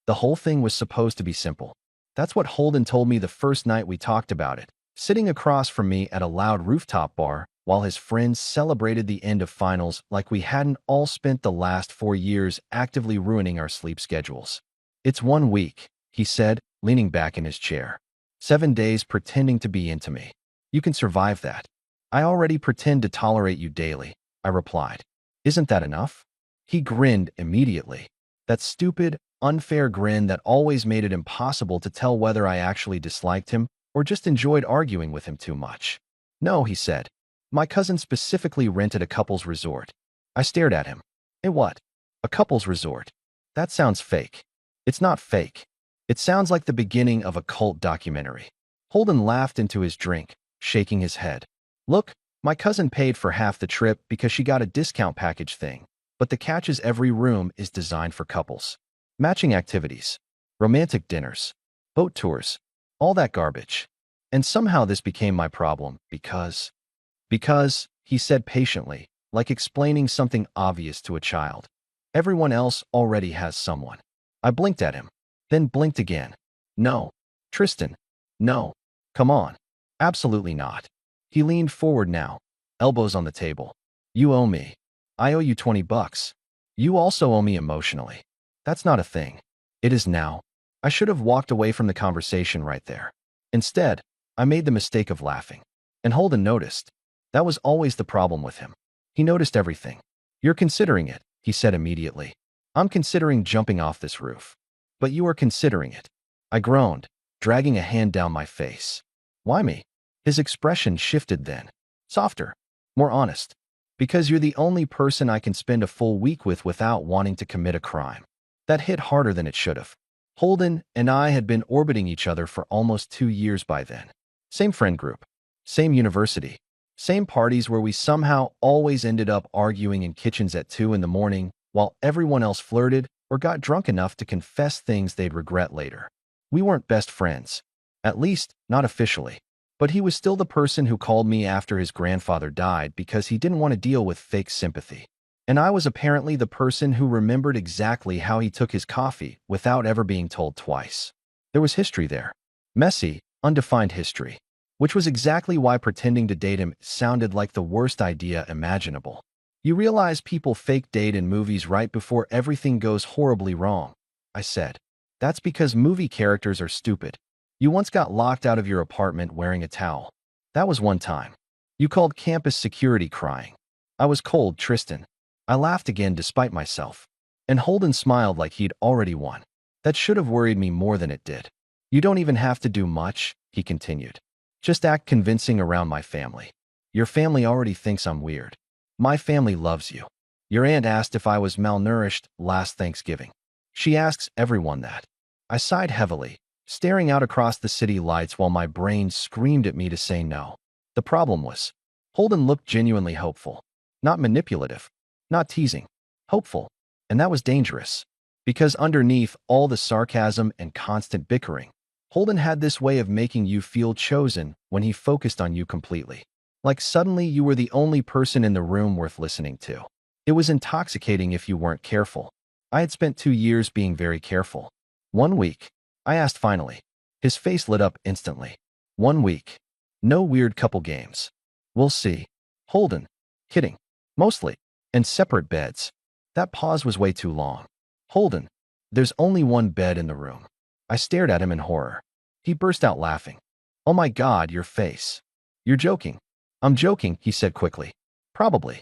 The whole thing was supposed to be simple. That's what Holden told me the first night we talked about it, sitting across from me at a loud rooftop bar while his friends celebrated the end of finals like we hadn't all spent the last 4 years actively ruining our sleep schedules. It's 1 week, he said, leaning back in his chair. 7 days pretending to be into me. You can survive that. I already pretend to tolerate you daily, I replied. Isn't that enough? He grinned immediately. That stupid, unfair grin that always made it impossible to tell whether I actually disliked him or just enjoyed arguing with him too much. No, he said. My cousin specifically rented a couple's resort. I stared at him. Eh, what? A couple's resort? That sounds fake. It's not fake. It sounds like the beginning of a cult documentary. Holden laughed into his drink, shaking his head. Look, my cousin paid for half the trip because she got a discount package thing, but the catch is every room is designed for couples. Matching activities, romantic dinners, boat tours, all that garbage. And somehow this became my problem because, he said patiently, like explaining something obvious to a child. Everyone else already has someone. I blinked at him, then blinked again. No, Tristan, no, come on, absolutely not. He leaned forward now, elbows on the table. You owe me. I owe you $20. You also owe me emotionally. That's not a thing. It is now. I should have walked away from the conversation right there. Instead, I made the mistake of laughing. And Holden noticed. That was always the problem with him. He noticed everything. You're considering it, he said immediately. I'm considering jumping off this roof. But you are considering it. I groaned, dragging a hand down my face. Why me? His expression shifted then. Softer. More honest. Because you're the only person I can spend a full week with without wanting to commit a crime. That hit harder than it should have. Holden and I had been orbiting each other for almost 2 years by then. Same friend group. Same university. Same parties where we somehow always ended up arguing in kitchens at 2 in the morning while everyone else flirted or got drunk enough to confess things they'd regret later. We weren't best friends. At least, not officially. But he was still the person who called me after his grandfather died because he didn't want to deal with fake sympathy. And I was apparently the person who remembered exactly how he took his coffee without ever being told twice. There was history there. Messy, undefined history. Which was exactly why pretending to date him sounded like the worst idea imaginable. You realize people fake date in movies right before everything goes horribly wrong, I said. That's because movie characters are stupid. You once got locked out of your apartment wearing a towel. That was one time. You called campus security crying. I was cold, Tristan. I laughed again despite myself. And Holden smiled like he'd already won. That should have worried me more than it did. You don't even have to do much, he continued. Just act convincing around my family. Your family already thinks I'm weird. My family loves you. Your aunt asked if I was malnourished last Thanksgiving. She asks everyone that. I sighed heavily, staring out across the city lights while my brain screamed at me to say no. The problem was, Holden looked genuinely hopeful. Not manipulative. Not teasing. Hopeful. And that was dangerous. Because underneath all the sarcasm and constant bickering, Holden had this way of making you feel chosen when he focused on you completely. Like suddenly you were the only person in the room worth listening to. It was intoxicating if you weren't careful. I had spent 2 years being very careful. 1 week, I asked finally. His face lit up instantly. 1 week. No weird couple games. We'll see. Holden. Kidding. Mostly. And separate beds. That pause was way too long. Holden. There's only one bed in the room. I stared at him in horror. He burst out laughing. Oh my God, your face. You're joking. I'm joking, he said quickly. Probably.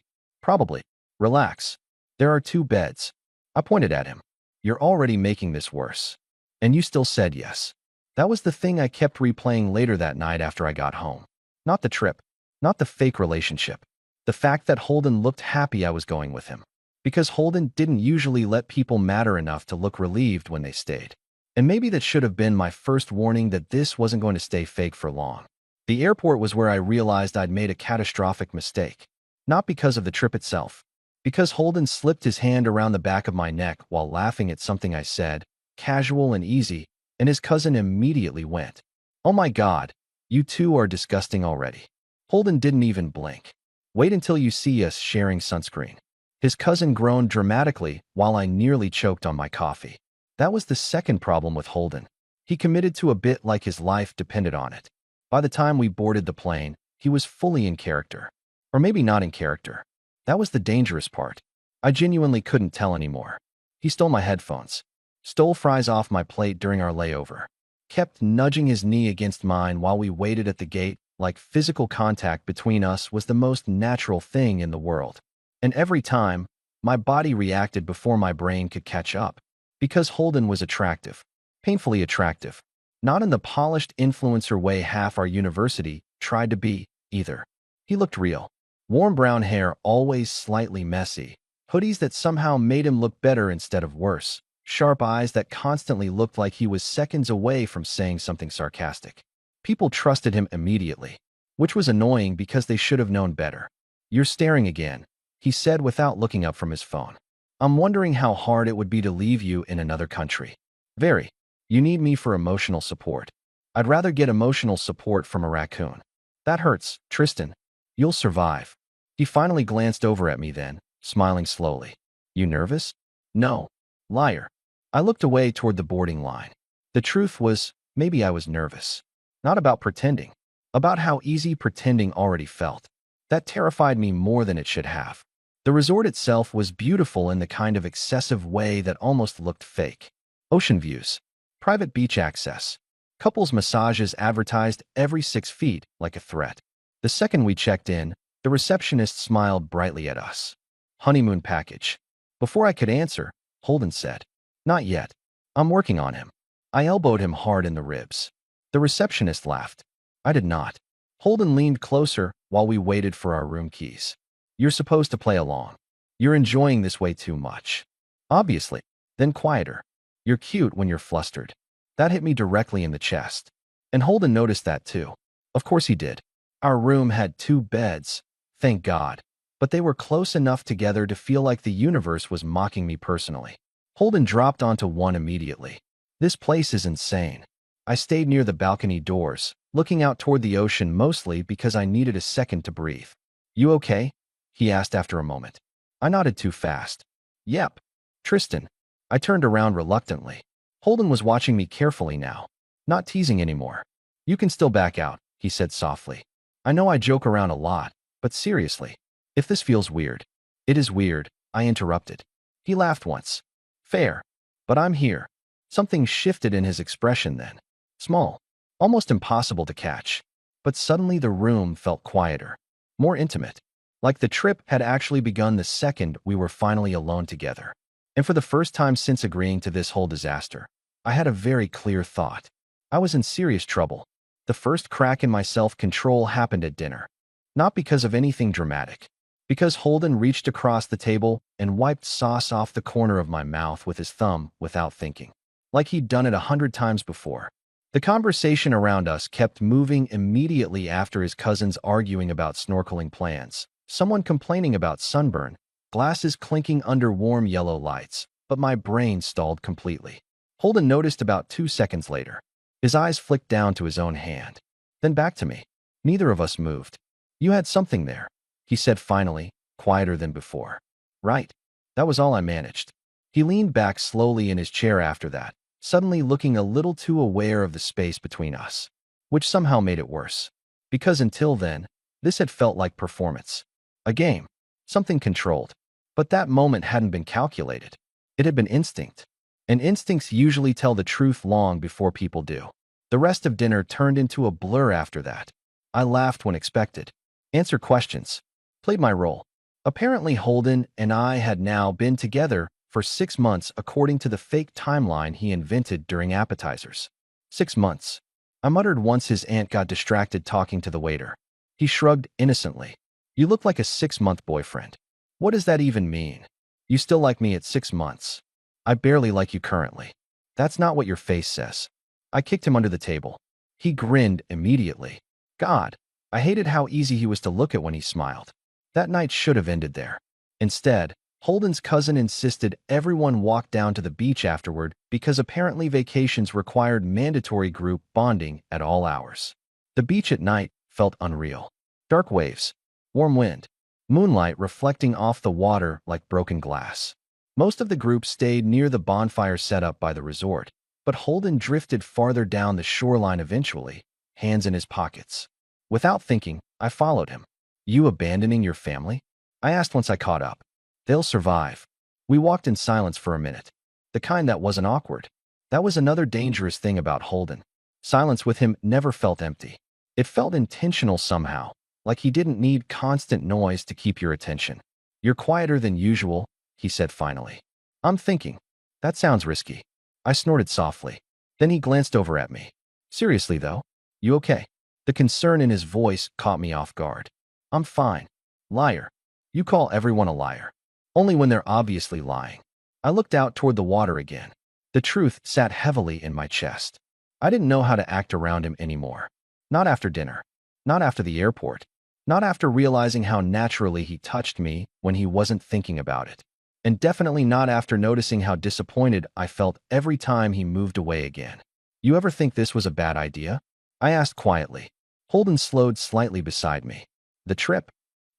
Relax. There are 2 beds. I pointed at him. You're already making this worse. And you still said yes. That was the thing I kept replaying later that night after I got home. Not the trip. Not the fake relationship. The fact that Holden looked happy I was going with him. Because Holden didn't usually let people matter enough to look relieved when they stayed. And maybe that should have been my first warning that this wasn't going to stay fake for long. The airport was where I realized I'd made a catastrophic mistake. Not because of the trip itself. Because Holden slipped his hand around the back of my neck while laughing at something I said, casual and easy, and his cousin immediately went. Oh my God, you two are disgusting already. Holden didn't even blink. Wait until you see us sharing sunscreen. His cousin groaned dramatically while I nearly choked on my coffee. That was the second problem with Holden. He committed to a bit like his life depended on it. By the time we boarded the plane, he was fully in character. Or maybe not in character. That was the dangerous part. I genuinely couldn't tell anymore. He stole my headphones, stole fries off my plate during our layover, kept nudging his knee against mine while we waited at the gate, like physical contact between us was the most natural thing in the world. And every time, my body reacted before my brain could catch up. Because Holden was attractive. Painfully attractive. Not in the polished influencer way half our university tried to be, either. He looked real. Warm brown hair, always slightly messy. Hoodies that somehow made him look better instead of worse. Sharp eyes that constantly looked like he was seconds away from saying something sarcastic. People trusted him immediately, which was annoying because they should have known better. "You're staring again," he said without looking up from his phone. "I'm wondering how hard it would be to leave you in another country." "Very. You need me for emotional support." "I'd rather get emotional support from a raccoon." "That hurts, Tristan. You'll survive." He finally glanced over at me then, smiling slowly. "You nervous?" "No." "Liar." I looked away toward the boarding line. The truth was, maybe I was nervous. Not about pretending. About how easy pretending already felt. That terrified me more than it should have. The resort itself was beautiful in the kind of excessive way that almost looked fake. Ocean views. Private beach access. Couples massages advertised every 6 feet like a threat. The second we checked in, the receptionist smiled brightly at us. "Honeymoon package." Before I could answer, Holden said, "Not yet. I'm working on him." I elbowed him hard in the ribs. The receptionist laughed. I did not. Holden leaned closer while we waited for our room keys. "You're supposed to play along. You're enjoying this way too much." "Obviously." Then quieter. "You're cute when you're flustered." That hit me directly in the chest. And Holden noticed that too. Of course he did. Our room had 2 beds. Thank God. But they were close enough together to feel like the universe was mocking me personally. Holden dropped onto one immediately. "This place is insane." I stayed near the balcony doors, looking out toward the ocean mostly because I needed a second to breathe. "You okay?" he asked after a moment. I nodded too fast. "Yep." "Tristan." I turned around reluctantly. Holden was watching me carefully now. Not teasing anymore. "You can still back out," he said softly. "I know I joke around a lot, but seriously, if this feels weird." "It is weird," I interrupted. He laughed once. "Fair. But I'm here." Something shifted in his expression then. Small. Almost impossible to catch. But suddenly the room felt quieter. More intimate. Like the trip had actually begun the second we were finally alone together. And for the first time since agreeing to this whole disaster, I had a very clear thought. I was in serious trouble. The first crack in my self-control happened at dinner. Not because of anything dramatic. Because Holden reached across the table and wiped sauce off the corner of my mouth with his thumb without thinking. Like he'd done it 100 times before. The conversation around us kept moving immediately after his cousins arguing about snorkeling plans, someone complaining about sunburn, glasses clinking under warm yellow lights, but my brain stalled completely. Holden noticed about 2 seconds later. His eyes flicked down to his own hand, then back to me. Neither of us moved. "You had something there," he said finally, quieter than before. "Right." That was all I managed. He leaned back slowly in his chair after that, suddenly looking a little too aware of the space between us, which somehow made it worse. Because until then, this had felt like performance. A game. Something controlled. But that moment hadn't been calculated. It had been instinct. And instincts usually tell the truth long before people do. The rest of dinner turned into a blur after that. I laughed when expected. Answered questions. Played my role. Apparently Holden and I had now been together for 6 months according to the fake timeline he invented during appetizers. 6 months. I muttered once his aunt got distracted talking to the waiter. He shrugged innocently. "You look like a 6-month boyfriend." "What does that even mean?" "You still like me at 6 months." "I barely like you currently." "That's not what your face says." I kicked him under the table. He grinned immediately. God, I hated how easy he was to look at when he smiled. That night should have ended there. Instead, Holden's cousin insisted everyone walk down to the beach afterward because apparently vacations required mandatory group bonding at all hours. The beach at night felt unreal. Dark waves, warm wind, moonlight reflecting off the water like broken glass. Most of the group stayed near the bonfire set up by the resort, but Holden drifted farther down the shoreline eventually, hands in his pockets. Without thinking, I followed him. You abandoning your family? I asked once I caught up. They'll survive. We walked in silence for a minute. The kind that wasn't awkward. That was another dangerous thing about Holden. Silence with him never felt empty. It felt intentional somehow, like he didn't need constant noise to keep your attention. You're quieter than usual, he said finally. I'm thinking. That sounds risky. I snorted softly. Then he glanced over at me. Seriously though, you okay? The concern in his voice caught me off guard. I'm fine. Liar. You call everyone a liar. Only when they're obviously lying. I looked out toward the water again. The truth sat heavily in my chest. I didn't know how to act around him anymore. Not after dinner. Not after the airport. Not after realizing how naturally he touched me when he wasn't thinking about it. And definitely not after noticing how disappointed I felt every time he moved away again. You ever think this was a bad idea? I asked quietly. Holden slowed slightly beside me. The trip?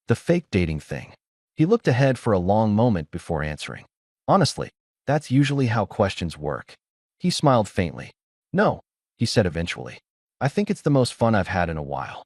The fake dating thing. He looked ahead for a long moment before answering. Honestly, that's usually how questions work. He smiled faintly. No, he said eventually. I think it's the most fun I've had in a while.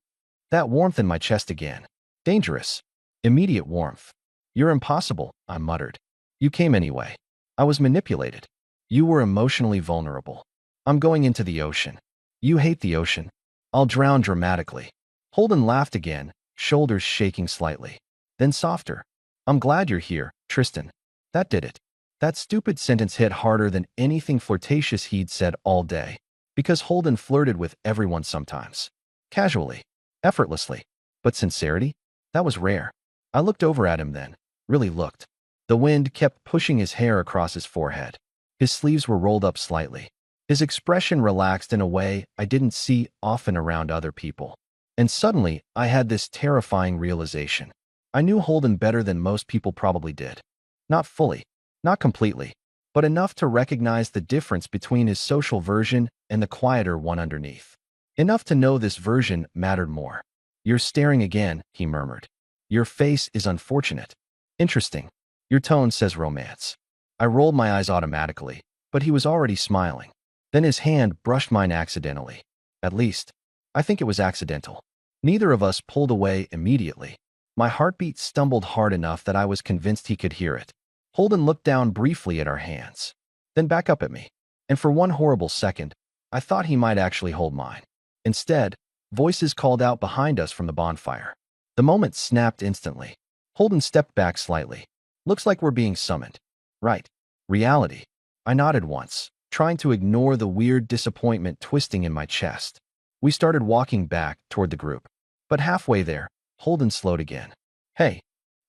That warmth in my chest again. Dangerous. Immediate warmth. You're impossible, I muttered. You came anyway. I was manipulated. You were emotionally vulnerable. I'm going into the ocean. You hate the ocean. I'll drown dramatically. Holden laughed again, shoulders shaking slightly. Then softer. I'm glad you're here, Tristan. That did it. That stupid sentence hit harder than anything flirtatious he'd said all day. Because Holden flirted with everyone sometimes. Casually. Effortlessly. But sincerity? That was rare. I looked over at him then. Really looked. The wind kept pushing his hair across his forehead. His sleeves were rolled up slightly. His expression relaxed in a way I didn't see often around other people. And suddenly, I had this terrifying realization. I knew Holden better than most people probably did. Not fully. Not completely. But enough to recognize the difference between his social version and the quieter one underneath. Enough to know this version mattered more. You're staring again, he murmured. Your face is unfortunate. Interesting. Your tone says romance. I rolled my eyes automatically, but he was already smiling. Then his hand brushed mine accidentally. At least, I think it was accidental. Neither of us pulled away immediately. My heartbeat stumbled hard enough that I was convinced he could hear it. Holden looked down briefly at our hands, then back up at me. And for one horrible second, I thought he might actually hold mine. Instead, voices called out behind us from the bonfire. The moment snapped instantly. Holden stepped back slightly. Looks like we're being summoned. Right. Reality. I nodded once, trying to ignore the weird disappointment twisting in my chest. We started walking back toward the group. But halfway there, Holden slowed again. Hey.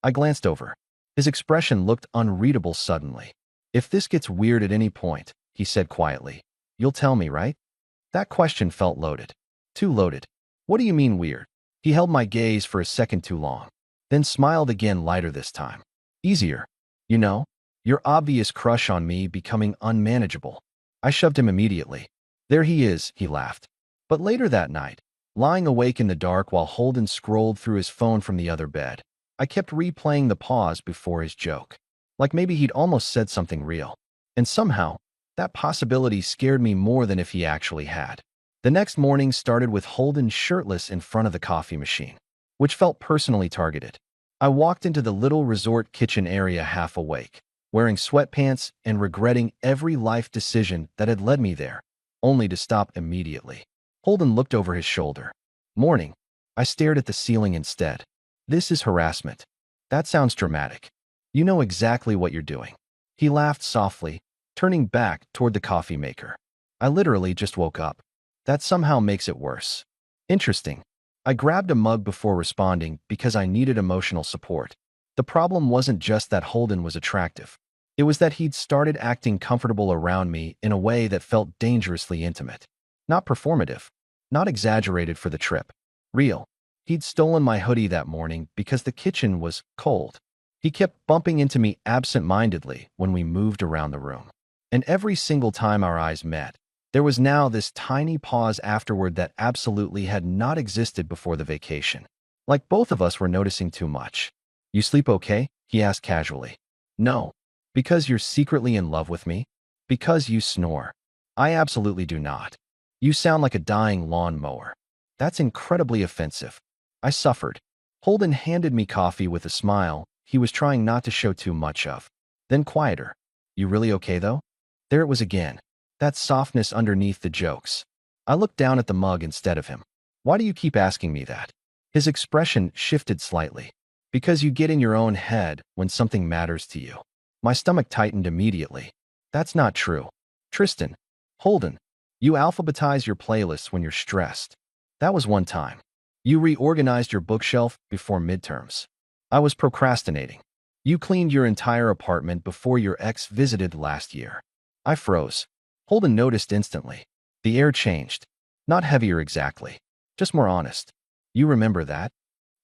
I glanced over. His expression looked unreadable suddenly. If this gets weird at any point, he said quietly, you'll tell me, right? That question felt loaded. Too loaded. What do you mean weird? He held my gaze for a second too long, then smiled again lighter this time. Easier. You know, your obvious crush on me becoming unmanageable. I shoved him immediately. There he is, he laughed. But later that night, lying awake in the dark while Holden scrolled through his phone from the other bed, I kept replaying the pause before his joke. Like maybe he'd almost said something real. And somehow, that possibility scared me more than if he actually had. The next morning started with Holden shirtless in front of the coffee machine, which felt personally targeted. I walked into the little resort kitchen area half awake, wearing sweatpants and regretting every life decision that had led me there, only to stop immediately. Holden looked over his shoulder. Morning. I stared at the ceiling instead. This is harassment. That sounds dramatic. You know exactly what you're doing. He laughed softly, turning back toward the coffee maker. I literally just woke up. That somehow makes it worse. Interesting. I grabbed a mug before responding because I needed emotional support. The problem wasn't just that Holden was attractive. It was that he'd started acting comfortable around me in a way that felt dangerously intimate. Not performative. Not exaggerated for the trip. Real. He'd stolen my hoodie that morning because the kitchen was cold. He kept bumping into me absent-mindedly when we moved around the room. And every single time our eyes met, there was now this tiny pause afterward that absolutely had not existed before the vacation. Like both of us were noticing too much. You sleep okay? He asked casually. No. Because you're secretly in love with me? Because you snore? I absolutely do not. You sound like a dying lawnmower. That's incredibly offensive. I suffered. Holden handed me coffee with a smile he was trying not to show too much of. Then quieter. You really okay, though? There it was again. That softness underneath the jokes. I looked down at the mug instead of him. Why do you keep asking me that? His expression shifted slightly. Because you get in your own head when something matters to you. My stomach tightened immediately. That's not true. Tristan. Holden. You alphabetize your playlists when you're stressed. That was one time. You reorganized your bookshelf before midterms. I was procrastinating. You cleaned your entire apartment before your ex visited last year. I froze. Holden noticed instantly. The air changed. Not heavier exactly. Just more honest. You remember that?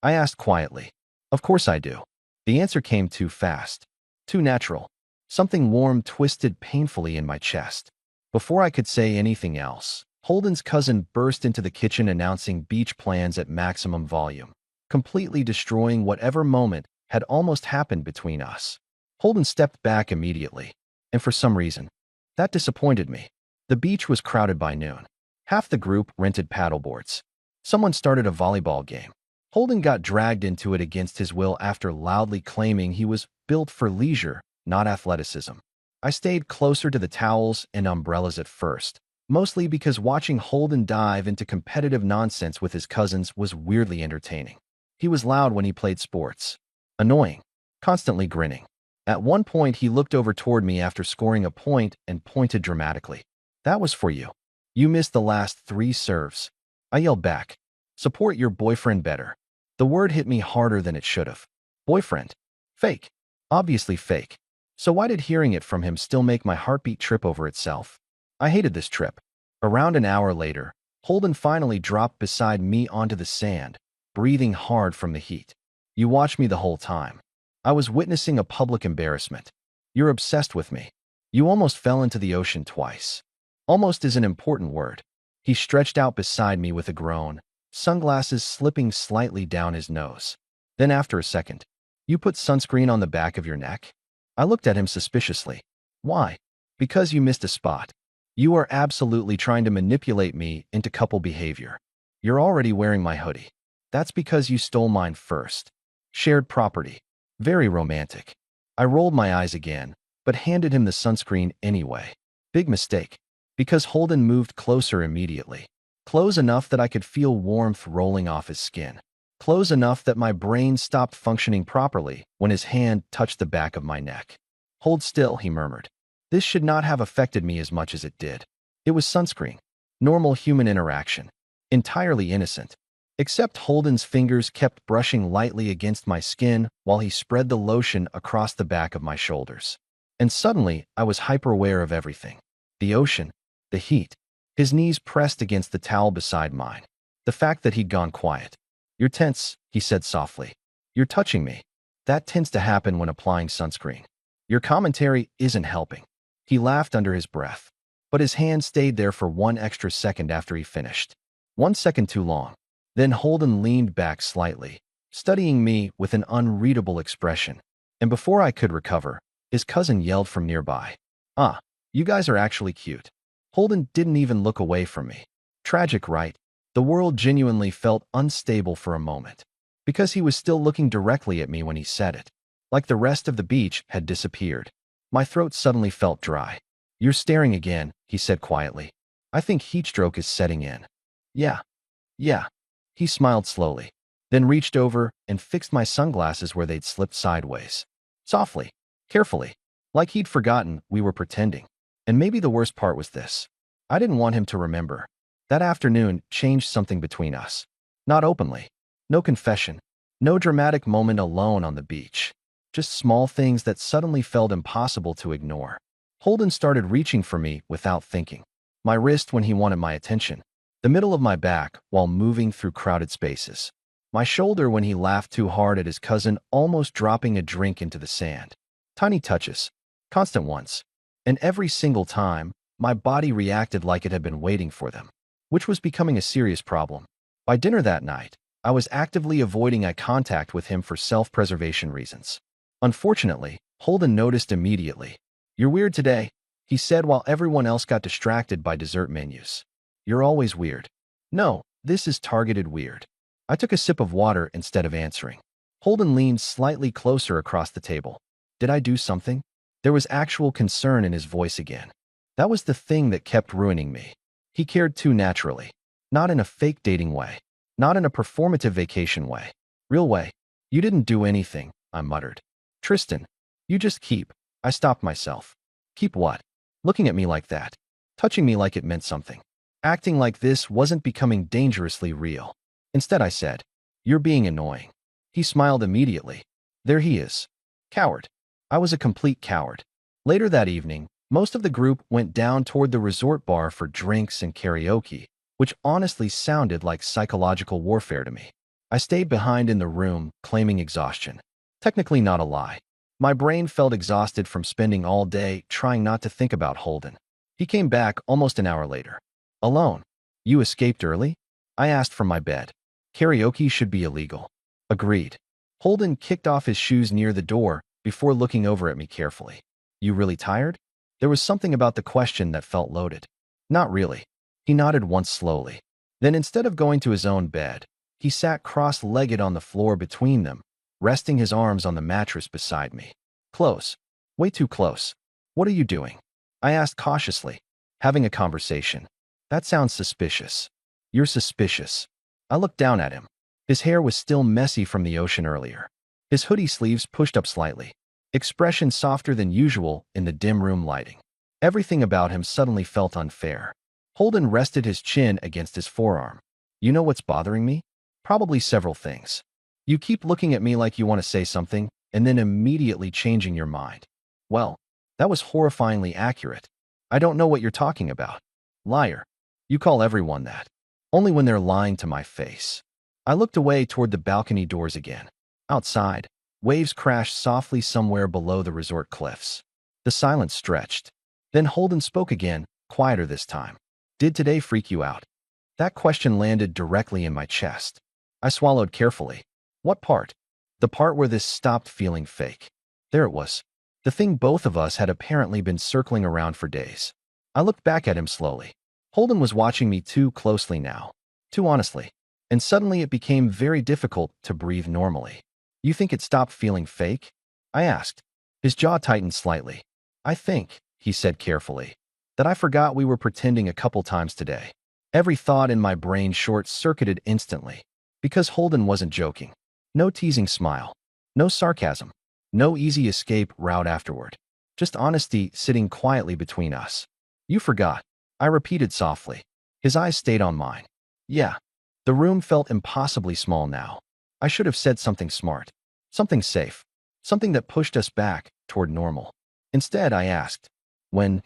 I asked quietly. Of course I do. The answer came too fast. Too natural. Something warm twisted painfully in my chest. Before I could say anything else, Holden's cousin burst into the kitchen announcing beach plans at maximum volume, completely destroying whatever moment had almost happened between us. Holden stepped back immediately, and for some reason, that disappointed me. The beach was crowded by noon. Half the group rented paddleboards. Someone started a volleyball game. Holden got dragged into it against his will after loudly claiming he was built for leisure, not athleticism. I stayed closer to the towels and umbrellas at first, mostly because watching Holden dive into competitive nonsense with his cousins was weirdly entertaining. He was loud when he played sports. Annoying. Constantly grinning. At one point, he looked over toward me after scoring a point and pointed dramatically. That was for you. You missed the last 3 serves. I yelled back. Support your boyfriend better. The word hit me harder than it should have. Boyfriend. Fake. Obviously fake. So why did hearing it from him still make my heartbeat trip over itself? I hated this trip. Around an hour later, Holden finally dropped beside me onto the sand, breathing hard from the heat. You watched me the whole time. I was witnessing a public embarrassment. You're obsessed with me. You almost fell into the ocean twice. Almost is an important word. He stretched out beside me with a groan, sunglasses slipping slightly down his nose. Then after a second, you put sunscreen on the back of your neck? I looked at him suspiciously. Why? Because you missed a spot. You are absolutely trying to manipulate me into couple behavior. You're already wearing my hoodie. That's because you stole mine first. Shared property. Very romantic. I rolled my eyes again, but handed him the sunscreen anyway. Big mistake. Because Holden moved closer immediately. Close enough that I could feel warmth rolling off his skin. Close enough that my brain stopped functioning properly when his hand touched the back of my neck. Hold still, he murmured. This should not have affected me as much as it did. It was sunscreen. Normal human interaction. Entirely innocent. Except Holden's fingers kept brushing lightly against my skin while he spread the lotion across the back of my shoulders. And suddenly, I was hyper-aware of everything. The ocean. The heat. His knees pressed against the towel beside mine. The fact that he'd gone quiet. You're tense, he said softly. You're touching me. That tends to happen when applying sunscreen. Your commentary isn't helping. He laughed under his breath. But his hand stayed there for 1 extra second after he finished. 1 second too long. Then Holden leaned back slightly, studying me with an unreadable expression. And before I could recover, his cousin yelled from nearby. Ah, you guys are actually cute. Holden didn't even look away from me. Tragic, right? The world genuinely felt unstable for a moment. Because he was still looking directly at me when he said it. Like the rest of the beach had disappeared. My throat suddenly felt dry. You're staring again, he said quietly. I think heatstroke is setting in. Yeah. He smiled slowly, then reached over and fixed my sunglasses where they'd slipped sideways. Softly, carefully, like he'd forgotten we were pretending. And maybe the worst part was this. I didn't want him to remember. That afternoon changed something between us. Not openly. No confession. No dramatic moment alone on the beach. Just small things that suddenly felt impossible to ignore. Holden started reaching for me without thinking. My wrist when he wanted my attention. The middle of my back while moving through crowded spaces. My shoulder when he laughed too hard at his cousin almost dropping a drink into the sand. Tiny touches. Constant ones. And every single time, my body reacted like it had been waiting for them. Which was becoming a serious problem. By dinner that night, I was actively avoiding eye contact with him for self-preservation reasons. Unfortunately, Holden noticed immediately. "You're weird today," he said while everyone else got distracted by dessert menus. "You're always weird." "No, this is targeted weird." I took a sip of water instead of answering. Holden leaned slightly closer across the table. "Did I do something?" There was actual concern in his voice again. That was the thing that kept ruining me. He cared too naturally. Not in a fake dating way. Not in a performative vacation way. Real way. "You didn't do anything," I muttered. "Tristan, you just keep." I stopped myself. "Keep what?" Looking at me like that. Touching me like it meant something. Acting like this wasn't becoming dangerously real. Instead I said, "You're being annoying." He smiled immediately. There he is. Coward. I was a complete coward. Later that evening, most of the group went down toward the resort bar for drinks and karaoke, which honestly sounded like psychological warfare to me. I stayed behind in the room, claiming exhaustion. Technically not a lie. My brain felt exhausted from spending all day trying not to think about Holden. He came back almost an hour later. "Alone. You escaped early?" I asked from my bed. "Karaoke should be illegal." "Agreed." Holden kicked off his shoes near the door before looking over at me carefully. "You really tired?" There was something about the question that felt loaded. "Not really." He nodded once slowly. Then instead of going to his own bed, he sat cross-legged on the floor between them, resting his arms on the mattress beside me. "Close. Way too close." "What are you doing?" I asked cautiously. "Having a conversation." "That sounds suspicious." "You're suspicious." I looked down at him. His hair was still messy from the ocean earlier. His hoodie sleeves pushed up slightly. Expression softer than usual in the dim room lighting. Everything about him suddenly felt unfair. Holden rested his chin against his forearm. "You know what's bothering me?" "Probably several things." "You keep looking at me like you want to say something, and then immediately changing your mind." "Well, that was horrifyingly accurate." "I don't know what you're talking about." "Liar." "You call everyone that." "Only when they're lying to my face." I looked away toward the balcony doors again. Outside, waves crashed softly somewhere below the resort cliffs. The silence stretched. Then Holden spoke again, quieter this time. "Did today freak you out?" That question landed directly in my chest. I swallowed carefully. What part? The part where this stopped feeling fake. There it was. The thing both of us had apparently been circling around for days. I looked back at him slowly. Holden was watching me too closely now. Too honestly. And suddenly it became very difficult to breathe normally. "You think it stopped feeling fake?" I asked. His jaw tightened slightly. "I think," he said carefully, "that I forgot we were pretending a couple times today." Every thought in my brain short-circuited instantly. Because Holden wasn't joking. No teasing smile. No sarcasm. No easy escape route afterward. Just honesty sitting quietly between us. "You forgot," I repeated softly. His eyes stayed on mine. "Yeah." The room felt impossibly small now. I should have said something smart. Something safe. Something that pushed us back toward normal. Instead, I asked, "When?"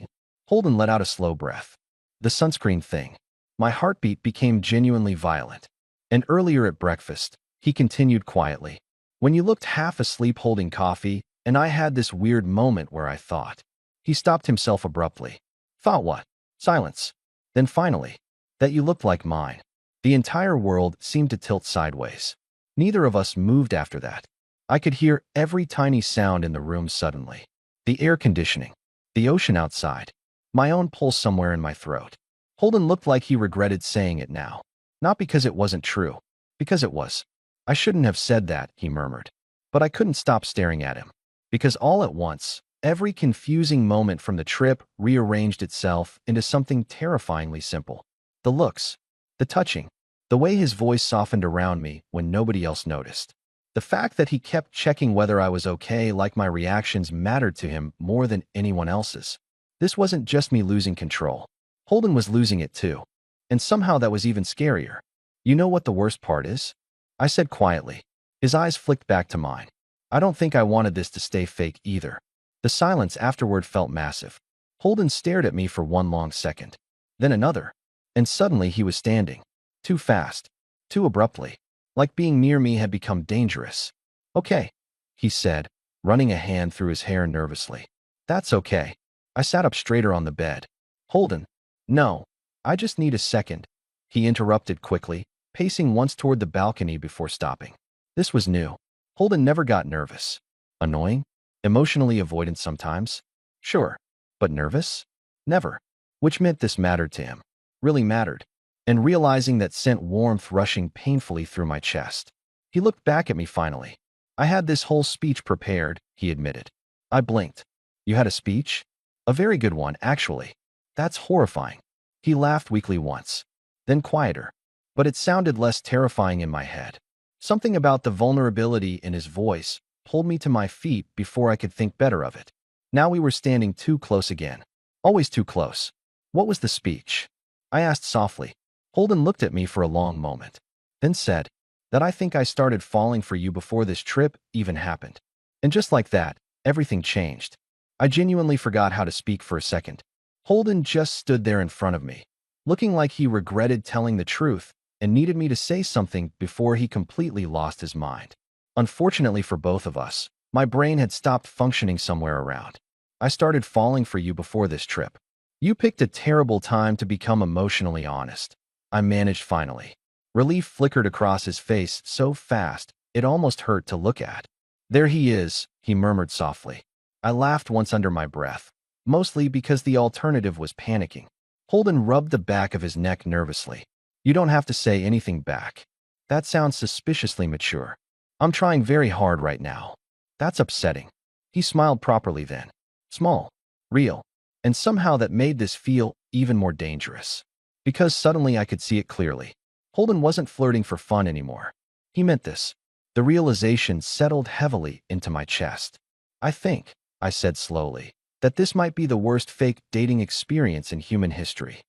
Holden let out a slow breath. "The sunscreen thing." My heartbeat became genuinely violent. "And earlier at breakfast," he continued quietly, "when you looked half asleep holding coffee, and I had this weird moment where I thought." He stopped himself abruptly. "Thought what?" Silence. Then finally, "That you looked like mine." The entire world seemed to tilt sideways. Neither of us moved after that. I could hear every tiny sound in the room suddenly. The air conditioning. The ocean outside. My own pulse somewhere in my throat. Holden looked like he regretted saying it now. Not because it wasn't true. Because it was. "I shouldn't have said that," he murmured. But I couldn't stop staring at him. Because all at once, every confusing moment from the trip rearranged itself into something terrifyingly simple. The looks. The touching. The way his voice softened around me when nobody else noticed. The fact that he kept checking whether I was okay, like my reactions mattered to him more than anyone else's. This wasn't just me losing control. Holden was losing it too. And somehow that was even scarier. "You know what the worst part is?" I said quietly. His eyes flicked back to mine. I don't think I wanted this to stay fake either. The silence afterward felt massive. Holden stared at me for one long second. Then another. And suddenly he was standing. Too fast. Too abruptly. Like being near me had become dangerous. "Okay," he said, running a hand through his hair nervously. "That's okay." I sat up straighter on the bed. "Holden." "No. I just need a second," he interrupted quickly, pacing once toward the balcony before stopping. This was new. Holden never got nervous. Annoying? Emotionally avoidant sometimes? Sure. But nervous? Never. Which meant this mattered to him. Really mattered. And realizing that sent warmth rushing painfully through my chest. He looked back at me finally. I had this whole speech prepared, he admitted. I blinked. You had a speech? A very good one, actually. That's horrifying. He laughed weakly once. Then quieter. But it sounded less terrifying in my head. Something about the vulnerability in his voice pulled me to my feet before I could think better of it. Now we were standing too close again. Always too close. What was the speech? I asked softly. Holden looked at me for a long moment, then said, that I think I started falling for you before this trip even happened. And just like that, everything changed. I genuinely forgot how to speak for a second. Holden just stood there in front of me, looking like he regretted telling the truth and needed me to say something before he completely lost his mind. Unfortunately for both of us, my brain had stopped functioning somewhere around. I started falling for you before this trip. You picked a terrible time to become emotionally honest. I managed finally. Relief flickered across his face so fast, it almost hurt to look at. There he is, he murmured softly. I laughed once under my breath, mostly because the alternative was panicking. Holden rubbed the back of his neck nervously. You don't have to say anything back. That sounds suspiciously mature. I'm trying very hard right now. That's upsetting. He smiled properly then. Small. Real. And somehow that made this feel even more dangerous. Because suddenly I could see it clearly. Holden wasn't flirting for fun anymore. He meant this. The realization settled heavily into my chest. I think, I said slowly, that this might be the worst fake dating experience in human history.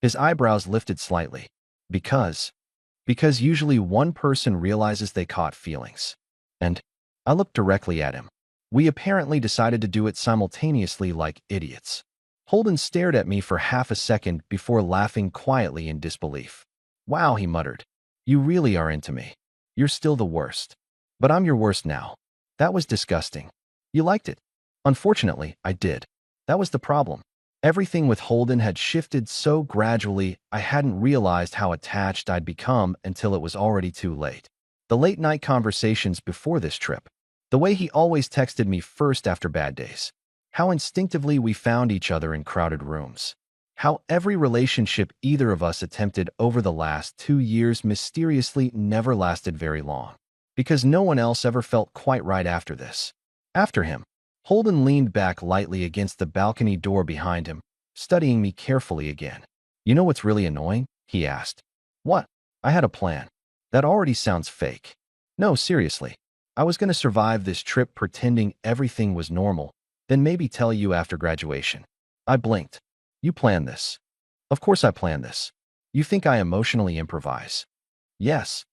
His eyebrows lifted slightly. Because usually one person realizes they caught feelings. And I looked directly at him. We apparently decided to do it simultaneously like idiots. Holden stared at me for half a second before laughing quietly in disbelief. Wow, he muttered. You really are into me. You're still the worst. But I'm your worst now. That was disgusting. You liked it. Unfortunately, I did. That was the problem. Everything with Holden had shifted so gradually I hadn't realized how attached I'd become until it was already too late. The late-night conversations before this trip. The way he always texted me first after bad days. How instinctively we found each other in crowded rooms. How every relationship either of us attempted over the last 2 years mysteriously never lasted very long. Because no one else ever felt quite right after this. After him. Holden leaned back lightly against the balcony door behind him, studying me carefully again. You know what's really annoying? He asked. What? I had a plan. That already sounds fake. No, seriously. I was going to survive this trip pretending everything was normal, then maybe tell you after graduation. I blinked. You planned this. Of course I planned this. You think I emotionally improvise? Yes.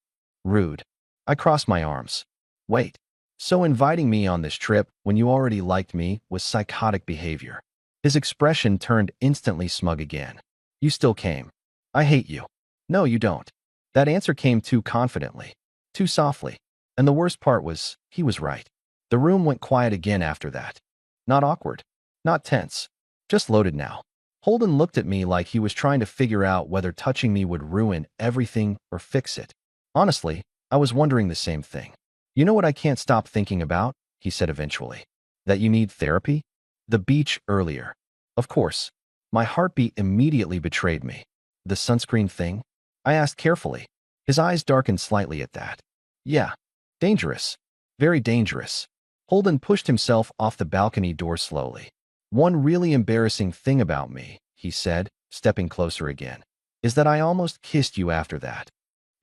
Rude. I crossed my arms. Wait. So inviting me on this trip when you already liked me was psychotic behavior. His expression turned instantly smug again. You still came. I hate you. No, you don't. That answer came too confidently, too softly. And the worst part was, he was right. The room went quiet again after that. Not awkward. Not tense. Just loaded now. Holden looked at me like he was trying to figure out whether touching me would ruin everything or fix it. Honestly, I was wondering the same thing. You know what I can't stop thinking about? He said eventually. That you need therapy? The beach earlier. Of course. My heartbeat immediately betrayed me. The sunscreen thing? I asked carefully. His eyes darkened slightly at that. Yeah. Dangerous. Very dangerous. Holden pushed himself off the balcony door slowly. One really embarrassing thing about me, he said, stepping closer again, is that I almost kissed you after that.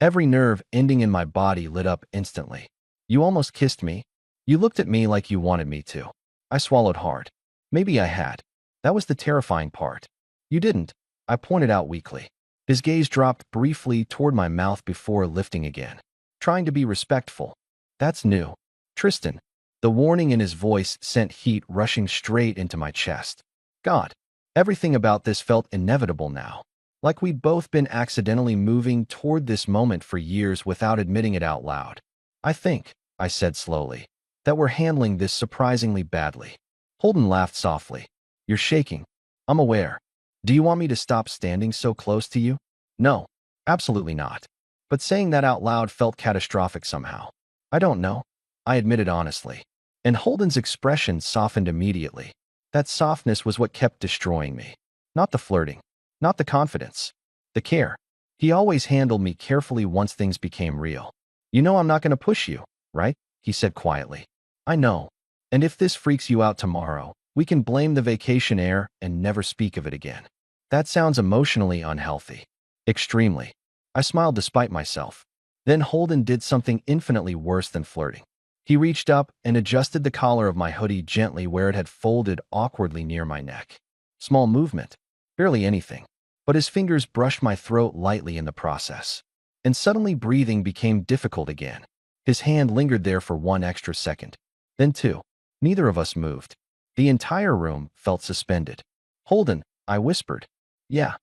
Every nerve ending in my body lit up instantly. You almost kissed me? You looked at me like you wanted me to. I swallowed hard. Maybe I had. That was the terrifying part. You didn't, I pointed out weakly. His gaze dropped briefly toward my mouth before lifting again. Trying to be respectful. That's new. Tristan. The warning in his voice sent heat rushing straight into my chest. God. Everything about this felt inevitable now. Like we'd both been accidentally moving toward this moment for years without admitting it out loud. I think, I said slowly, that we're handling this surprisingly badly. Holden laughed softly. You're shaking. I'm aware. Do you want me to stop standing so close to you? No, absolutely not. But saying that out loud felt catastrophic somehow. I don't know. I admitted honestly. And Holden's expression softened immediately. That softness was what kept destroying me. Not the flirting, not the confidence, the care. He always handled me carefully once things became real. You know I'm not going to push you, right? He said quietly. I know. And if this freaks you out tomorrow, we can blame the vacation air and never speak of it again. That sounds emotionally unhealthy. Extremely. I smiled despite myself. Then Holden did something infinitely worse than flirting. He reached up and adjusted the collar of my hoodie gently where it had folded awkwardly near my neck. Small movement. Barely anything. But his fingers brushed my throat lightly in the process. And suddenly breathing became difficult again. His hand lingered there for one extra second. Then two. Neither of us moved. The entire room felt suspended. Holden, I whispered. Yeah.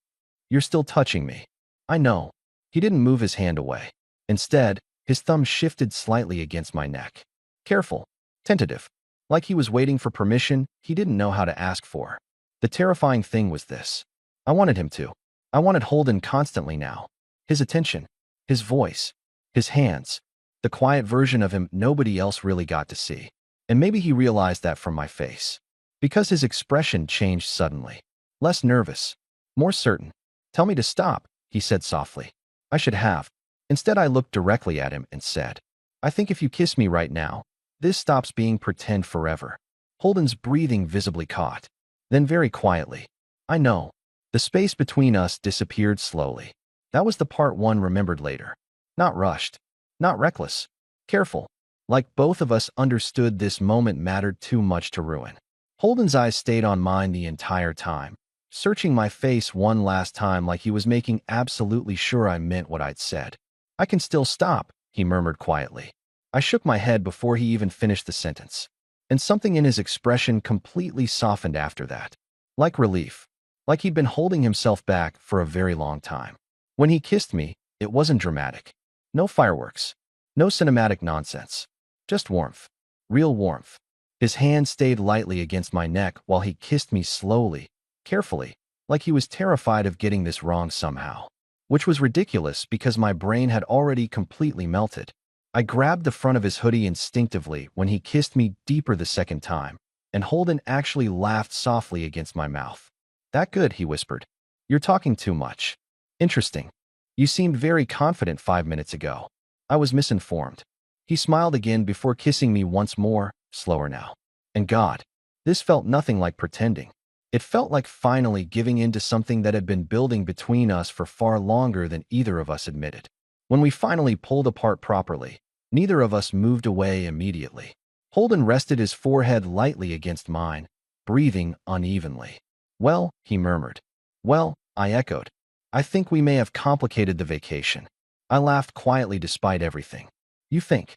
You're still touching me. I know. He didn't move his hand away. Instead, his thumb shifted slightly against my neck. Careful. Tentative. Like he was waiting for permission he didn't know how to ask for. The terrifying thing was this. I wanted him to. I wanted Holden constantly now. His attention. His voice. His hands. The quiet version of him nobody else really got to see. And maybe he realized that from my face. Because his expression changed suddenly. Less nervous. More certain. Tell me to stop, he said softly. I should have. Instead, I looked directly at him and said, I think if you kiss me right now, this stops being pretend forever. Holden's breathing visibly caught. Then very quietly, I know. The space between us disappeared slowly. That was the part one remembered later. Not rushed. Not reckless. Careful. Like both of us understood this moment mattered too much to ruin. Holden's eyes stayed on mine the entire time, searching my face one last time like he was making absolutely sure I meant what I'd said. I can still stop, he murmured quietly. I shook my head before he even finished the sentence. And something in his expression completely softened after that. Like relief. Like he'd been holding himself back for a very long time. When he kissed me, it wasn't dramatic. No fireworks. No cinematic nonsense. Just warmth. Real warmth. His hand stayed lightly against my neck while he kissed me slowly, carefully, like he was terrified of getting this wrong somehow. Which was ridiculous because my brain had already completely melted. I grabbed the front of his hoodie instinctively when he kissed me deeper the second time, and Holden actually laughed softly against my mouth. That good, he whispered. You're talking too much. Interesting. You seemed very confident 5 minutes ago. I was misinformed. He smiled again before kissing me once more, slower now. And God, this felt nothing like pretending. It felt like finally giving in to something that had been building between us for far longer than either of us admitted. When we finally pulled apart properly, neither of us moved away immediately. Holden rested his forehead lightly against mine, breathing unevenly. Well, he murmured. Well, I echoed. I think we may have complicated the vacation. I laughed quietly despite everything. You think?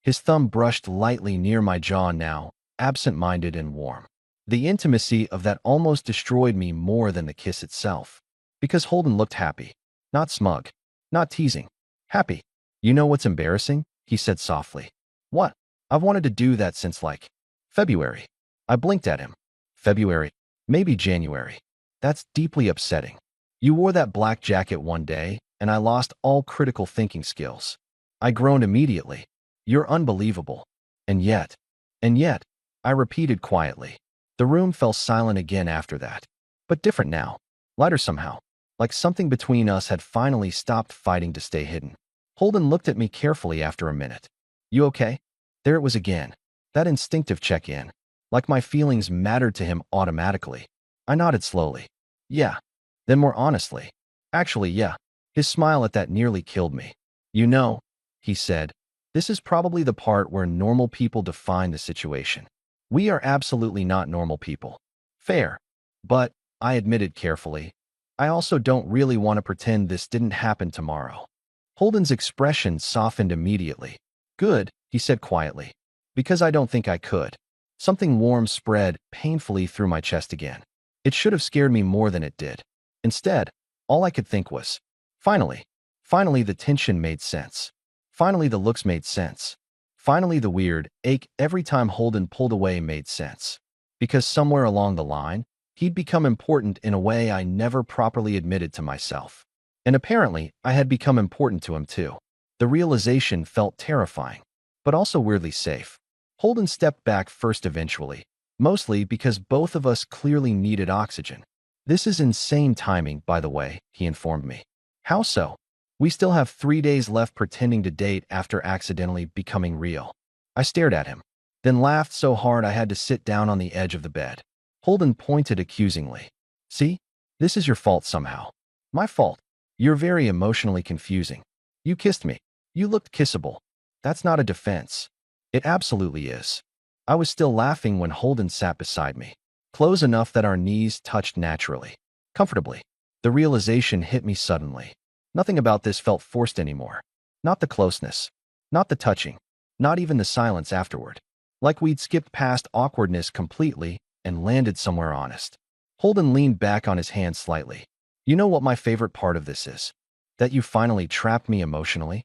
His thumb brushed lightly near my jaw now, absent-minded and warm. The intimacy of that almost destroyed me more than the kiss itself. Because Holden looked happy. Not smug. Not teasing. Happy. You know what's embarrassing? He said softly. What? I've wanted to do that since February. I blinked at him. February. Maybe January. That's deeply upsetting. You wore that black jacket one day, and I lost all critical thinking skills. I groaned immediately. You're unbelievable. And yet, I repeated quietly. The room fell silent again after that. But different now. Lighter somehow. Like something between us had finally stopped fighting to stay hidden. Holden looked at me carefully after a minute. You okay? There it was again. That instinctive check-in. Like my feelings mattered to him automatically. I nodded slowly. Yeah. Then more honestly. Actually, yeah. His smile at that nearly killed me. You know, he said, this is probably the part where normal people define the situation. We are absolutely not normal people. Fair. But, I admitted carefully, I also don't really want to pretend this didn't happen tomorrow. Holden's expression softened immediately. Good, he said quietly. Because I don't think I could. Something warm spread painfully through my chest again. It should have scared me more than it did. Instead, all I could think was, finally the tension made sense. Finally the looks made sense. Finally the weird ache every time Holden pulled away made sense. Because somewhere along the line, he'd become important in a way I never properly admitted to myself. And apparently, I had become important to him too. The realization felt terrifying, but also weirdly safe. Holden stepped back first eventually, mostly because both of us clearly needed oxygen. This is insane timing, by the way, he informed me. How so? We still have 3 days left pretending to date after accidentally becoming real. I stared at him, then laughed so hard I had to sit down on the edge of the bed. Holden pointed accusingly. See? This is your fault somehow. My fault. You're very emotionally confusing. You kissed me. You looked kissable. That's not a defense. It absolutely is. I was still laughing when Holden sat beside me, close enough that our knees touched naturally, comfortably. The realization hit me suddenly. Nothing about this felt forced anymore. Not the closeness. Not the touching. Not even the silence afterward. Like we'd skipped past awkwardness completely and landed somewhere honest. Holden leaned back on his hand slightly. You know what my favorite part of this is? That you finally trapped me emotionally?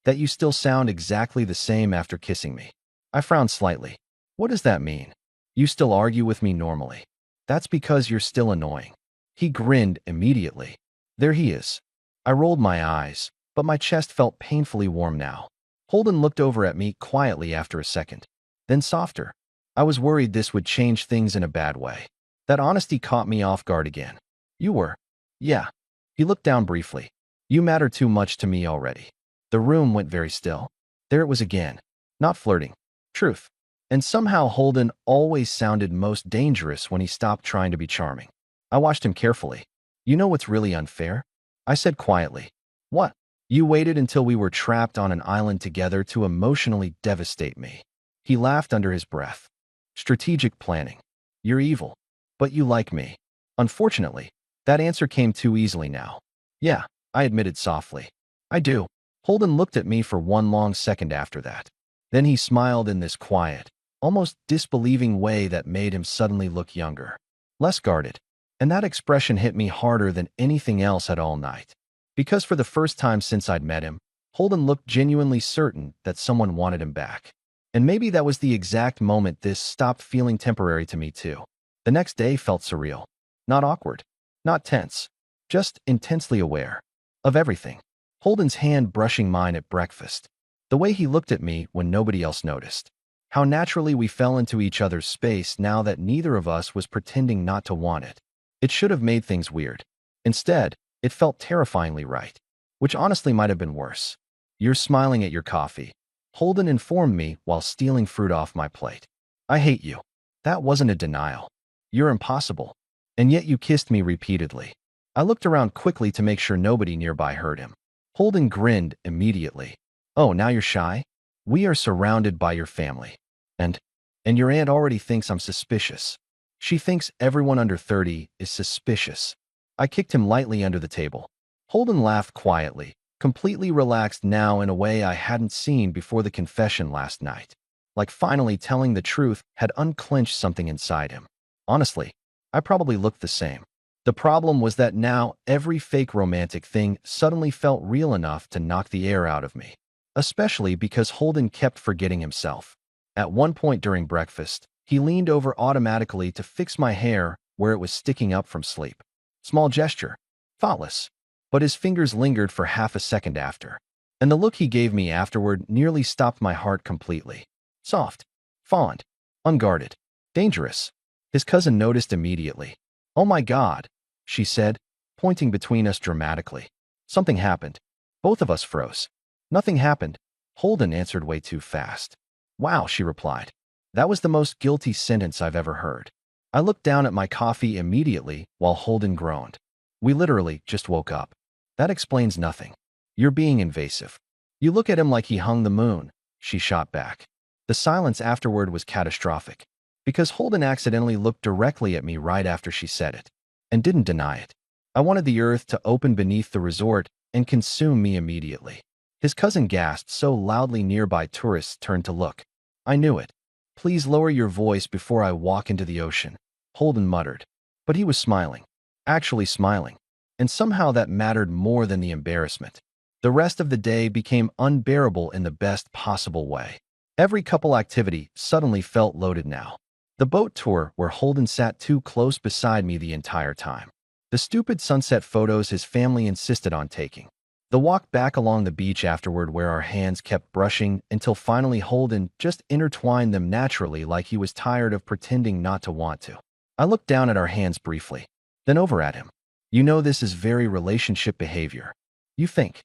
That you still sound exactly the same after kissing me. I frowned slightly. What does that mean? You still argue with me normally. That's because you're still annoying. He grinned immediately. There he is. I rolled my eyes, but my chest felt painfully warm now. Holden looked over at me quietly after a second, then softer. I was worried this would change things in a bad way. That honesty caught me off guard again. You were? Yeah. He looked down briefly. You matter too much to me already. The room went very still. There it was again. Not flirting. Truth. And somehow Holden always sounded most dangerous when he stopped trying to be charming. I watched him carefully. You know what's really unfair? I said quietly. What? You waited until we were trapped on an island together to emotionally devastate me. He laughed under his breath. Strategic planning. You're evil. But you like me. Unfortunately, that answer came too easily now. Yeah, I admitted softly. I do. Holden looked at me for one long second after that. Then he smiled in this quiet, almost disbelieving way that made him suddenly look younger, less guarded. And that expression hit me harder than anything else at all night. Because for the first time since I'd met him, Holden looked genuinely certain that someone wanted him back. And maybe that was the exact moment this stopped feeling temporary to me too. The next day felt surreal. Not awkward. Not tense. Just intensely aware. Of everything. Holden's hand brushing mine at breakfast. The way he looked at me when nobody else noticed. How naturally we fell into each other's space now that neither of us was pretending not to want it. It should have made things weird. Instead, it felt terrifyingly right. Which honestly might have been worse. You're smiling at your coffee. Holden informed me while stealing fruit off my plate. I hate you. That wasn't a denial. You're impossible. And yet you kissed me repeatedly. I looked around quickly to make sure nobody nearby heard him. Holden grinned immediately. Oh, now you're shy? We are surrounded by your family. And your aunt already thinks I'm suspicious. She thinks everyone under 30 is suspicious. I kicked him lightly under the table. Holden laughed quietly, completely relaxed now in a way I hadn't seen before the confession last night. Like finally telling the truth had unclenched something inside him. Honestly, I probably looked the same. The problem was that now every fake romantic thing suddenly felt real enough to knock the air out of me. Especially because Holden kept forgetting himself. At one point during breakfast, he leaned over automatically to fix my hair where it was sticking up from sleep. Small gesture. Thoughtless. But his fingers lingered for half a second after. And the look he gave me afterward nearly stopped my heart completely. Soft. Fond. Unguarded. Dangerous. His cousin noticed immediately. Oh my God, she said, pointing between us dramatically. Something happened. Both of us froze. Nothing happened. Holden answered way too fast. Wow, she replied. That was the most guilty sentence I've ever heard. I looked down at my coffee immediately while Holden groaned. We literally just woke up. That explains nothing. You're being invasive. You look at him like he hung the moon, she shot back. The silence afterward was catastrophic. Because Holden accidentally looked directly at me right after she said it. And didn't deny it. I wanted the earth to open beneath the resort and consume me immediately. His cousin gasped so loudly nearby tourists turned to look. I knew it. Please lower your voice before I walk into the ocean, Holden muttered. But he was smiling. Actually smiling. And somehow that mattered more than the embarrassment. The rest of the day became unbearable in the best possible way. Every couple activity suddenly felt loaded now. The boat tour where Holden sat too close beside me the entire time. The stupid sunset photos his family insisted on taking. The walk back along the beach afterward where our hands kept brushing until finally Holden just intertwined them naturally like he was tired of pretending not to want to. I looked down at our hands briefly, then over at him. You know this is very relationship behavior. You think.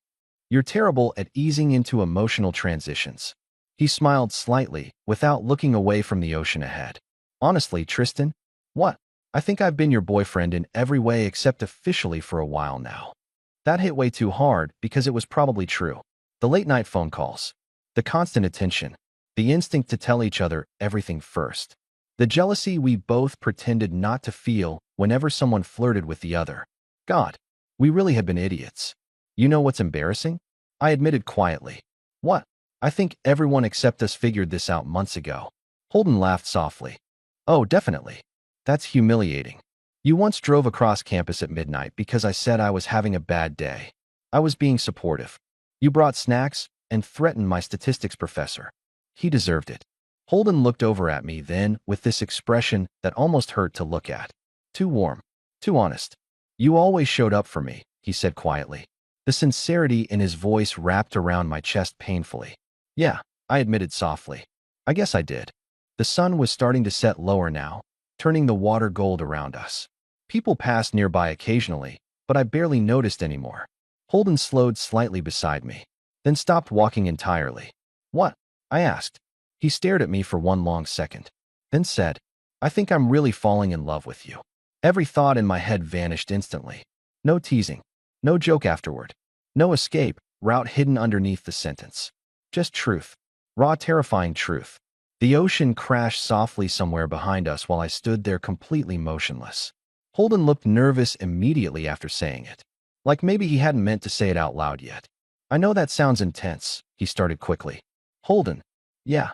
You're terrible at easing into emotional transitions. He smiled slightly, without looking away from the ocean ahead. Honestly, Tristan? What? I think I've been your boyfriend in every way except officially for a while now. That hit way too hard because it was probably true. The late-night phone calls, the constant attention, the instinct to tell each other everything first, the jealousy we both pretended not to feel whenever someone flirted with the other. God, we really had been idiots. You know what's embarrassing? I admitted quietly. What? I think everyone except us figured this out months ago. Holden laughed softly. Oh, definitely. That's humiliating. You once drove across campus at midnight because I said I was having a bad day. I was being supportive. You brought snacks and threatened my statistics professor. He deserved it. Holden looked over at me then with this expression that almost hurt to look at. Too warm. Too honest. You always showed up for me, he said quietly. The sincerity in his voice wrapped around my chest painfully. Yeah, I admitted softly. I guess I did. The sun was starting to set lower now, turning the water gold around us. People passed nearby occasionally, but I barely noticed anymore. Holden slowed slightly beside me, then stopped walking entirely. What? I asked. He stared at me for one long second, then said, I think I'm really falling in love with you. Every thought in my head vanished instantly. No teasing, no joke afterward, no escape route hidden underneath the sentence. Just truth. Raw, terrifying truth. The ocean crashed softly somewhere behind us while I stood there completely motionless. Holden looked nervous immediately after saying it, like maybe he hadn't meant to say it out loud yet. I know that sounds intense, he started quickly. Holden. Yeah.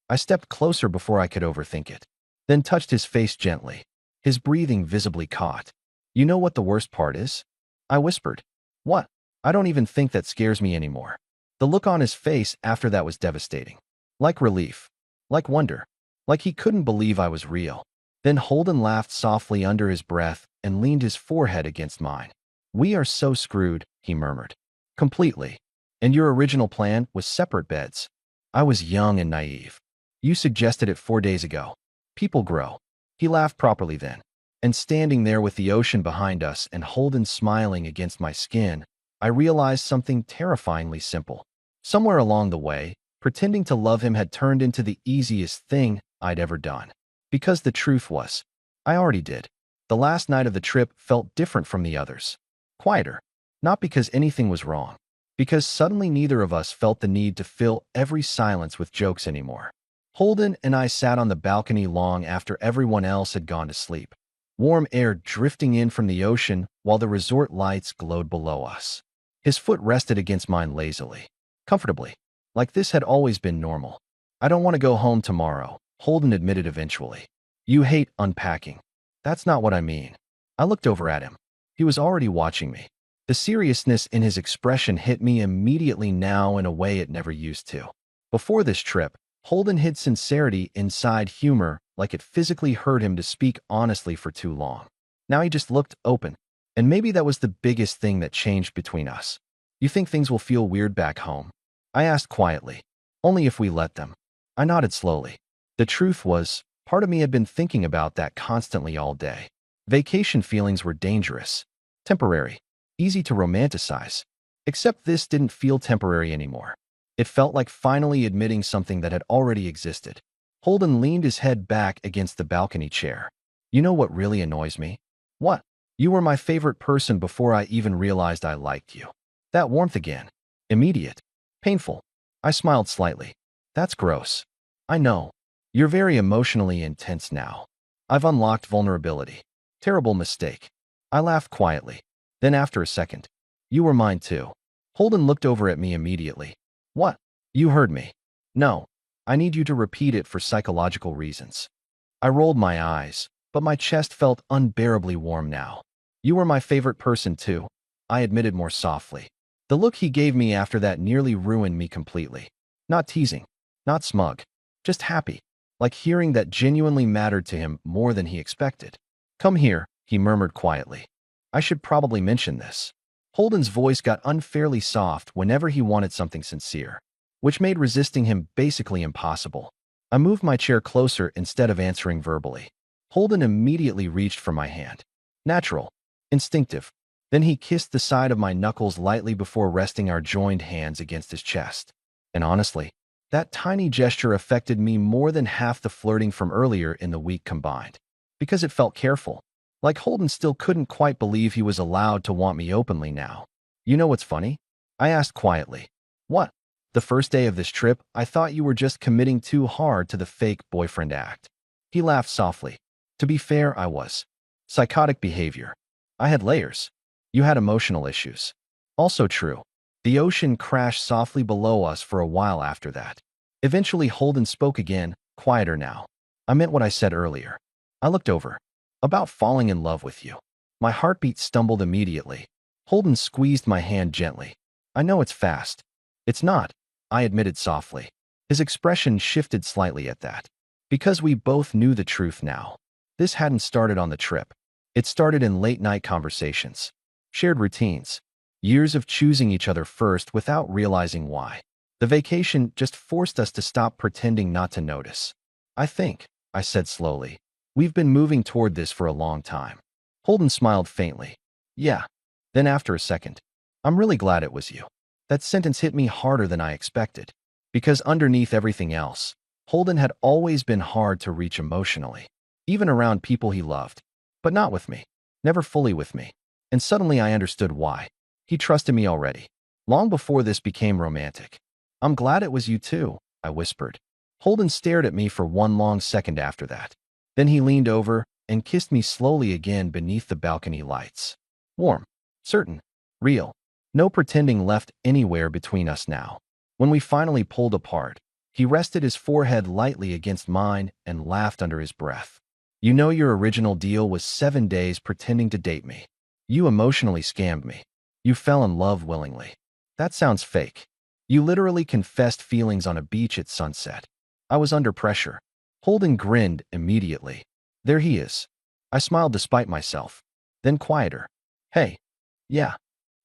I stepped closer before I could overthink it, then touched his face gently, his breathing visibly caught. You know what the worst part is? I whispered. What? I don't even think that scares me anymore. The look on his face after that was devastating. Like relief. Like wonder. Like he couldn't believe I was real. Then Holden laughed softly under his breath and leaned his forehead against mine. We are so screwed, he murmured. Completely. And your original plan was separate beds. I was young and naive. You suggested it 4 days ago. People grow. He laughed properly then. And standing there with the ocean behind us and Holden smiling against my skin, I realized something terrifyingly simple. Somewhere along the way, pretending to love him had turned into the easiest thing I'd ever done. Because the truth was, I already did. The last night of the trip felt different from the others. Quieter. Not because anything was wrong. Because suddenly neither of us felt the need to fill every silence with jokes anymore. Holden and I sat on the balcony long after everyone else had gone to sleep. Warm air drifting in from the ocean while the resort lights glowed below us. His foot rested against mine lazily. Comfortably. Like this had always been normal. I don't want to go home tomorrow, Holden admitted eventually. You hate unpacking. That's not what I mean. I looked over at him. He was already watching me. The seriousness in his expression hit me immediately now in a way it never used to. Before this trip, Holden hid sincerity inside humor like it physically hurt him to speak honestly for too long. Now he just looked open. And maybe that was the biggest thing that changed between us. You think things will feel weird back home? I asked quietly. Only if we let them. I nodded slowly. The truth was, part of me had been thinking about that constantly all day. Vacation feelings were dangerous. Temporary. Easy to romanticize. Except this didn't feel temporary anymore. It felt like finally admitting something that had already existed. Holden leaned his head back against the balcony chair. You know what really annoys me? What? You were my favorite person before I even realized I liked you. That warmth again. Immediate. Painful. I smiled slightly. That's gross. I know. You're very emotionally intense now. I've unlocked vulnerability. Terrible mistake. I laughed quietly. Then after a second, you were mine too. Holden looked over at me immediately. What? You heard me. No. I need you to repeat it for psychological reasons. I rolled my eyes, but my chest felt unbearably warm now. You were my favorite person too, I admitted more softly. The look he gave me after that nearly ruined me completely. Not teasing, not smug, just happy, like hearing that genuinely mattered to him more than he expected. Come here, he murmured quietly. I should probably mention this. Holden's voice got unfairly soft whenever he wanted something sincere, which made resisting him basically impossible. I moved my chair closer instead of answering verbally. Holden immediately reached for my hand. Natural. Instinctive. Then he kissed the side of my knuckles lightly before resting our joined hands against his chest. And honestly, that tiny gesture affected me more than half the flirting from earlier in the week combined. Because it felt careful. Like Holden still couldn't quite believe he was allowed to want me openly now. You know what's funny? I asked quietly. What? The first day of this trip, I thought you were just committing too hard to the fake boyfriend act. He laughed softly. To be fair, I was. Psychotic behavior. I had layers. You had emotional issues. Also true. The ocean crashed softly below us for a while after that. Eventually, Holden spoke again, quieter now. I meant what I said earlier. I looked over. About falling in love with you. My heartbeat stumbled immediately. Holden squeezed my hand gently. I know it's fast. It's not, I admitted softly. His expression shifted slightly at that. Because we both knew the truth now. This hadn't started on the trip. It started in late-night conversations. Shared routines. Years of choosing each other first without realizing why. The vacation just forced us to stop pretending not to notice. I think, I said slowly, we've been moving toward this for a long time. Holden smiled faintly. Yeah. Then after a second, I'm really glad it was you. That sentence hit me harder than I expected. Because underneath everything else, Holden had always been hard to reach emotionally. Even around people he loved. But not with me. Never fully with me. And suddenly I understood why. He trusted me already. Long before this became romantic. I'm glad it was you too, I whispered. Holden stared at me for one long second after that. Then he leaned over and kissed me slowly again beneath the balcony lights. Warm. Certain. Real. No pretending left anywhere between us now. When we finally pulled apart, he rested his forehead lightly against mine and laughed under his breath. You know your original deal was 7 days pretending to date me. You emotionally scammed me. You fell in love willingly. That sounds fake. You literally confessed feelings on a beach at sunset. I was under pressure. Holden grinned immediately. There he is. I smiled despite myself. Then quieter. Hey. Yeah.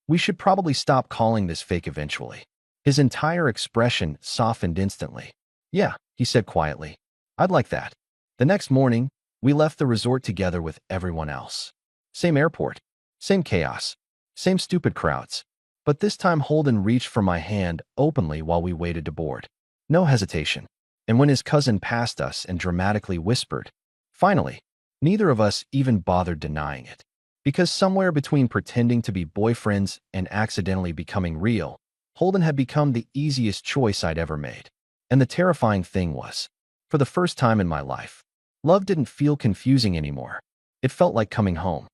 We should probably stop calling this fake eventually. His entire expression softened instantly. Yeah, he said quietly. I'd like that. The next morning, we left the resort together with everyone else. Same airport. Same chaos. Same stupid crowds. But this time Holden reached for my hand openly while we waited to board. No hesitation. And when his cousin passed us and dramatically whispered, finally, neither of us even bothered denying it. Because somewhere between pretending to be boyfriends and accidentally becoming real, Holden had become the easiest choice I'd ever made. And the terrifying thing was, for the first time in my life, love didn't feel confusing anymore. It felt like coming home.